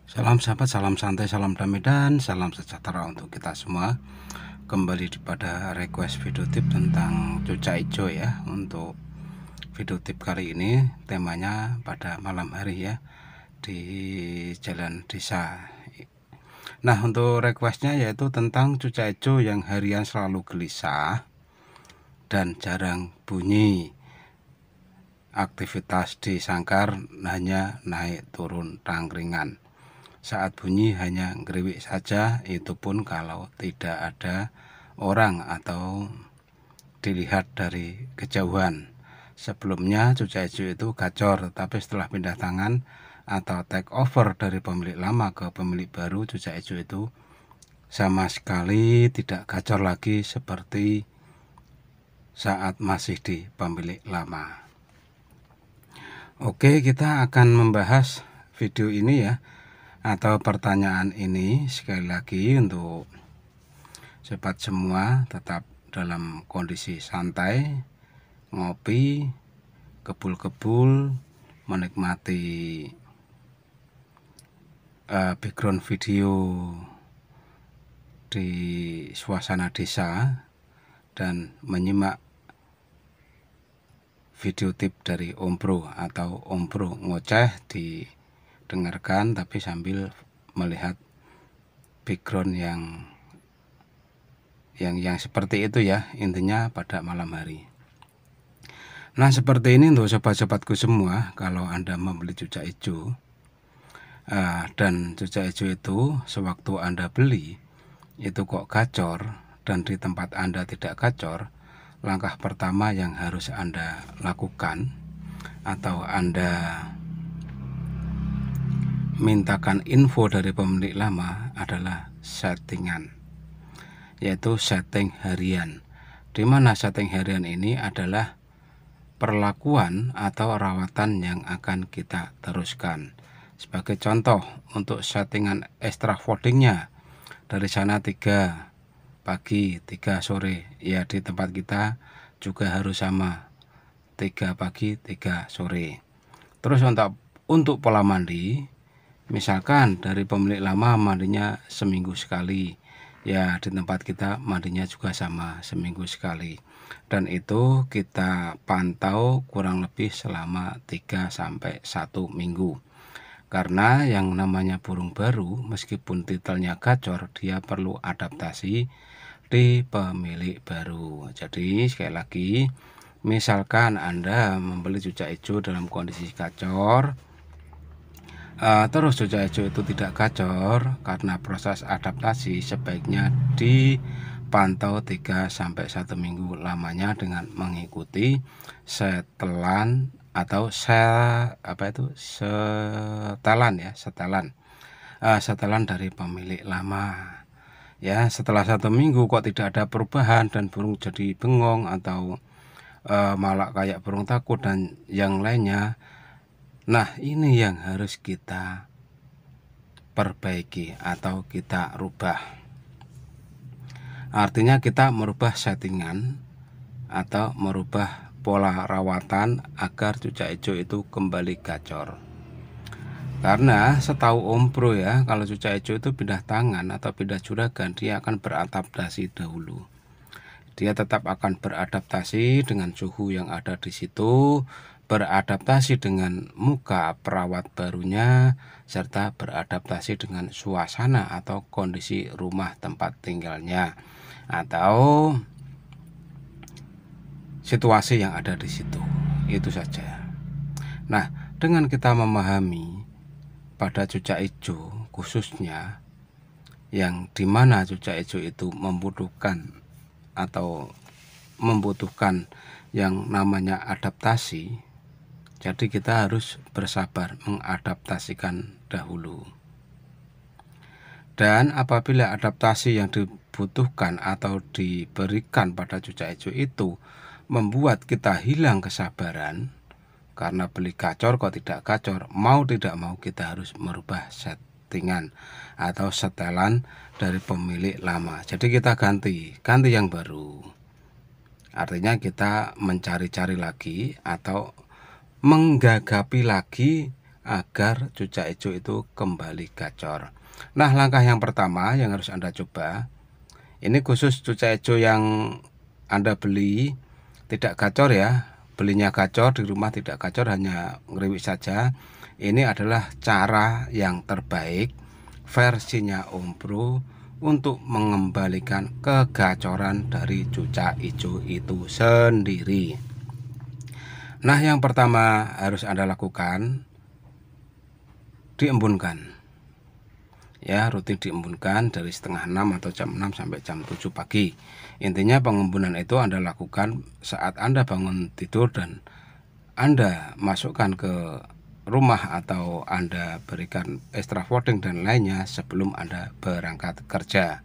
Salam sahabat, salam santai, salam damai, dan salam sejahtera untuk kita semua. Kembali pada request video tip tentang cuaca hijau ya. Untuk video tip kali ini temanya pada malam hari ya, di jalan desa. Nah, untuk requestnya yaitu tentang cuaca hijau yang harian selalu gelisah dan jarang bunyi. Aktivitas di sangkar hanya naik turun tangkringan. Saat bunyi hanya ngeriwik saja, itu pun kalau tidak ada orang atau dilihat dari kejauhan. Sebelumnya cuaca hijau itu gacor, tetapi setelah pindah tangan atau take over dari pemilik lama ke pemilik baru, cuaca hijau itu sama sekali tidak gacor lagi seperti saat masih di pemilik lama. Oke, kita akan membahas video ini ya, atau pertanyaan ini sekali lagi untuk sobat semua tetap dalam kondisi santai, ngopi, kebul-kebul, menikmati background video di suasana desa, dan menyimak video tip dari Om Bro atau Om Bro ngoceh didengarkan tapi sambil melihat background yang seperti itu ya, intinya pada malam hari. Nah, seperti ini untuk sobat-sobatku semua. Kalau Anda membeli cuaca hijau dan cuaca hijau itu sewaktu Anda beli itu kok gacor dan di tempat Anda tidak gacor, langkah pertama yang harus Anda lakukan atau Anda mintakan info dari pemilik lama adalah settingan, yaitu setting harian. Dimana setting harian ini adalah perlakuan atau rawatan yang akan kita teruskan. Sebagai contoh, untuk settingan extra votingnya dari sana 3 pagi 3 sore ya, di tempat kita juga harus sama, 3 pagi 3 sore. Terus untuk pola mandi, misalkan dari pemilik lama mandinya seminggu sekali ya, di tempat kita mandinya juga sama seminggu sekali, dan itu kita pantau kurang lebih selama 3-1 minggu. Karena yang namanya burung baru, meskipun titelnya gacor, dia perlu adaptasi di pemilik baru. Jadi sekali lagi, misalkan Anda membeli cuaca hijau dalam kondisi gacor, terus cuaca hijau itu tidak gacor, karena proses adaptasi sebaiknya dipantau 3-1 minggu lamanya dengan mengikuti setelan atau setelan dari pemilik lama ya. Setelah 1 minggu kok tidak ada perubahan dan burung jadi bengong atau malah kayak burung takut dan yang lainnya, nah ini yang harus kita perbaiki atau kita rubah. Artinya kita merubah settingan atau merubah pola rawatan agar cuaca hijau itu kembali gacor. Karena setahu Om Bro ya, kalau cuaca hijau itu pindah tangan atau pindah juragan, dia akan beradaptasi dahulu. Dia tetap akan beradaptasi dengan suhu yang ada di situ, beradaptasi dengan muka perawat barunya, serta beradaptasi dengan suasana atau kondisi rumah tempat tinggalnya atau situasi yang ada di situ. Itu saja. Nah, dengan kita memahami pada cuaca hijau khususnya, yang dimana cuaca hijau itu membutuhkan yang namanya adaptasi, jadi kita harus bersabar mengadaptasikan dahulu. Dan apabila adaptasi yang dibutuhkan atau diberikan pada cuaca hijau itu membuat kita hilang kesabaran, karena beli gacor kok tidak gacor, mau tidak mau kita harus merubah settingan atau setelan dari pemilik lama. Jadi kita ganti yang baru. Artinya kita mencari-cari lagi atau menggagapi lagi agar cucak hijau itu kembali gacor. Nah, langkah yang pertama yang harus Anda coba, ini khusus cucak hijau yang Anda beli tidak gacor ya, belinya gacor, di rumah tidak gacor, hanya ngeriwik saja. Ini adalah cara yang terbaik versinya Om Bro untuk mengembalikan kegacoran dari cucak hijau itu sendiri. Nah, yang pertama harus Anda lakukan, diembunkan. Ya, rutin diembunkan dari setengah 6 atau jam 6 sampai jam 7 pagi. Intinya pengembunan itu Anda lakukan saat Anda bangun tidur dan Anda masukkan ke rumah atau Anda berikan extra fooding dan lainnya sebelum Anda berangkat kerja.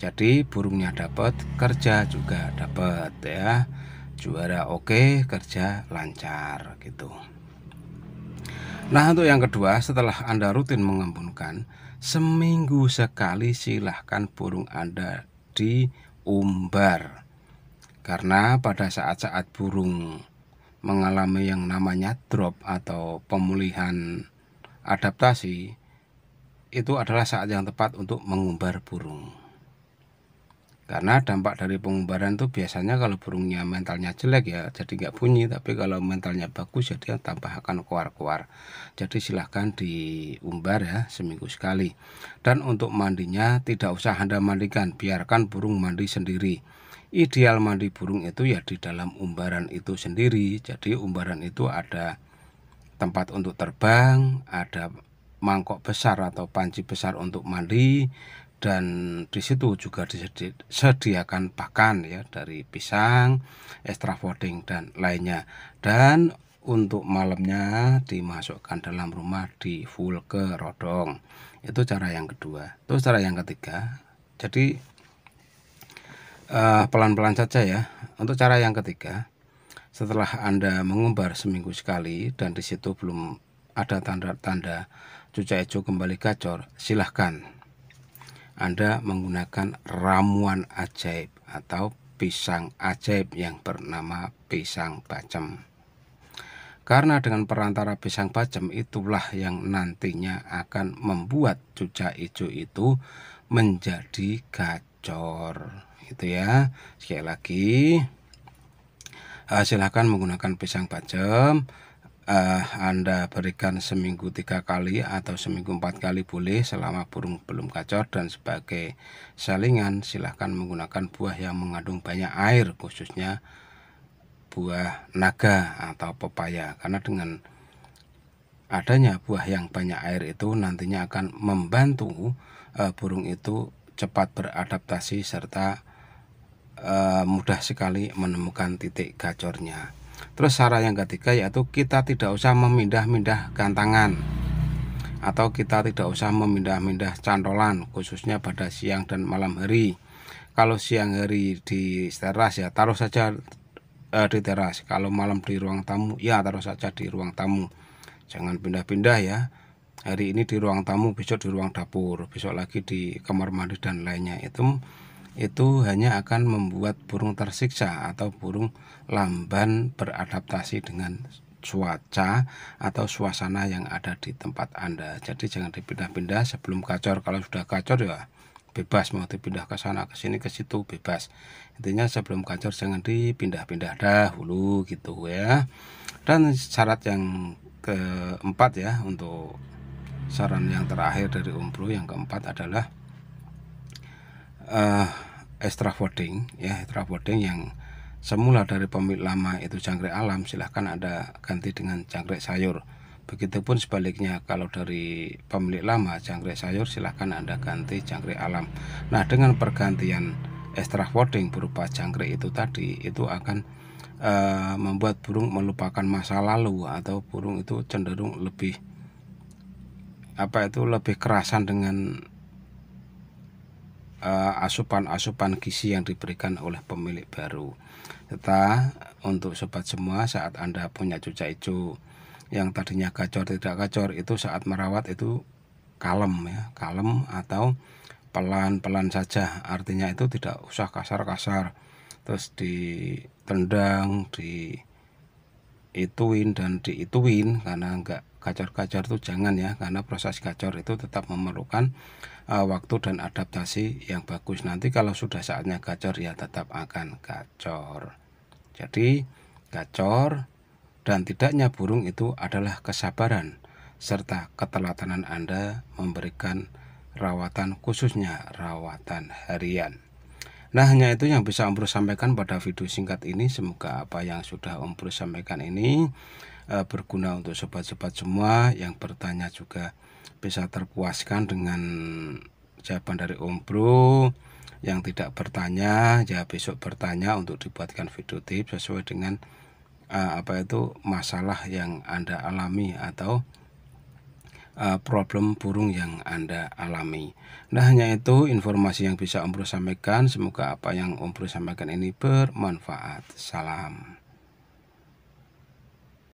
Jadi burungnya dapat, kerja juga dapat ya. Juara oke, kerja lancar gitu. Nah, untuk yang kedua, setelah Anda rutin mengembunkan, seminggu sekali silahkan burung Anda diumbar. Karena pada saat-saat burung mengalami yang namanya drop atau pemulihan adaptasi, itu adalah saat yang tepat untuk mengumbar burung. Karena dampak dari pengumbaran itu biasanya kalau burungnya mentalnya jelek ya jadi nggak bunyi, tapi kalau mentalnya bagus ya dia tambah akan keluar-keluar. Jadi silahkan diumbar ya seminggu sekali. Dan untuk mandinya tidak usah Anda mandikan, biarkan burung mandi sendiri. Ideal mandi burung itu ya di dalam umbaran itu sendiri. Jadi umbaran itu ada tempat untuk terbang, ada mangkok besar atau panci besar untuk mandi, dan di situ juga disediakan pakan ya dari pisang, extra fooding dan lainnya. Dan untuk malamnya dimasukkan dalam rumah di full ke rodong. Itu cara yang kedua. Terus cara yang ketiga, jadi pelan-pelan saja ya. Untuk cara yang ketiga, setelah Anda mengumbar seminggu sekali dan di situ belum ada tanda-tanda cucak hijau kembali gacor, silahkan Anda menggunakan ramuan ajaib atau pisang ajaib yang bernama pisang bacem. Karena dengan perantara pisang bacem itulah yang nantinya akan membuat cucak hijau itu menjadi gacor. Itu ya. Sekali lagi, silahkan menggunakan pisang bacem. Anda berikan seminggu 3 kali atau seminggu 4 kali boleh selama burung belum gacor. Dan sebagai salingan silahkan menggunakan buah yang mengandung banyak air, khususnya buah naga atau pepaya, karena dengan adanya buah yang banyak air itu nantinya akan membantu burung itu cepat beradaptasi serta mudah sekali menemukan titik gacornya. Terus cara yang ketiga yaitu kita tidak usah memindah-mindah gantangan atau kita tidak usah memindah-mindah cantolan, khususnya pada siang dan malam hari. Kalau siang hari di teras ya taruh saja di teras. Kalau malam di ruang tamu ya taruh saja di ruang tamu. Jangan pindah-pindah ya. Hari ini di ruang tamu, besok di ruang dapur, besok lagi di kamar mandi dan lainnya. Itu hanya akan membuat burung tersiksa atau burung lamban beradaptasi dengan cuaca atau suasana yang ada di tempat Anda. Jadi jangan dipindah-pindah sebelum gacor. Kalau sudah gacor ya bebas, mau dipindah ke sana ke sini ke situ bebas. Intinya sebelum gacor jangan dipindah-pindah dahulu gitu ya. Dan syarat yang keempat ya, untuk saran yang terakhir dari Om Bro yang keempat adalah extra fooding ya. Extra fooding yang semula dari pemilik lama itu jangkrik alam, silahkan Anda ganti dengan jangkrik sayur. Begitupun sebaliknya, kalau dari pemilik lama jangkrik sayur, silahkan Anda ganti jangkrik alam. Nah, dengan pergantian extra fooding berupa jangkrik itu tadi, itu akan membuat burung melupakan masa lalu, atau burung itu cenderung lebih lebih kerasan dengan asupan-asupan gizi yang diberikan oleh pemilik baru. Serta untuk sobat semua, saat Anda punya cucak hijau yang tadinya gacor tidak gacor, itu saat merawat itu kalem ya, kalem atau pelan-pelan saja. Artinya itu tidak usah kasar-kasar, terus ditendang, diituin dan diituin, karena gacor-gacor itu jangan ya, karena proses gacor itu tetap memerlukan waktu dan adaptasi yang bagus. Nanti kalau sudah saatnya gacor ya tetap akan gacor. Jadi gacor dan tidaknya burung itu adalah kesabaran serta keteladanan Anda memberikan rawatan, khususnya rawatan harian. Nah, hanya itu yang bisa Om Bro sampaikan pada video singkat ini. Semoga apa yang sudah Om Bro sampaikan ini berguna untuk sobat-sobat semua. Yang bertanya juga bisa terpuaskan dengan jawaban dari Om Bro. Yang tidak bertanya ya besok bertanya untuk dibuatkan video tips sesuai dengan masalah yang Anda alami atau problem burung yang Anda alami. Nah, hanya itu informasi yang bisa Om Bro sampaikan. Semoga apa yang Om Bro sampaikan ini bermanfaat. Salam.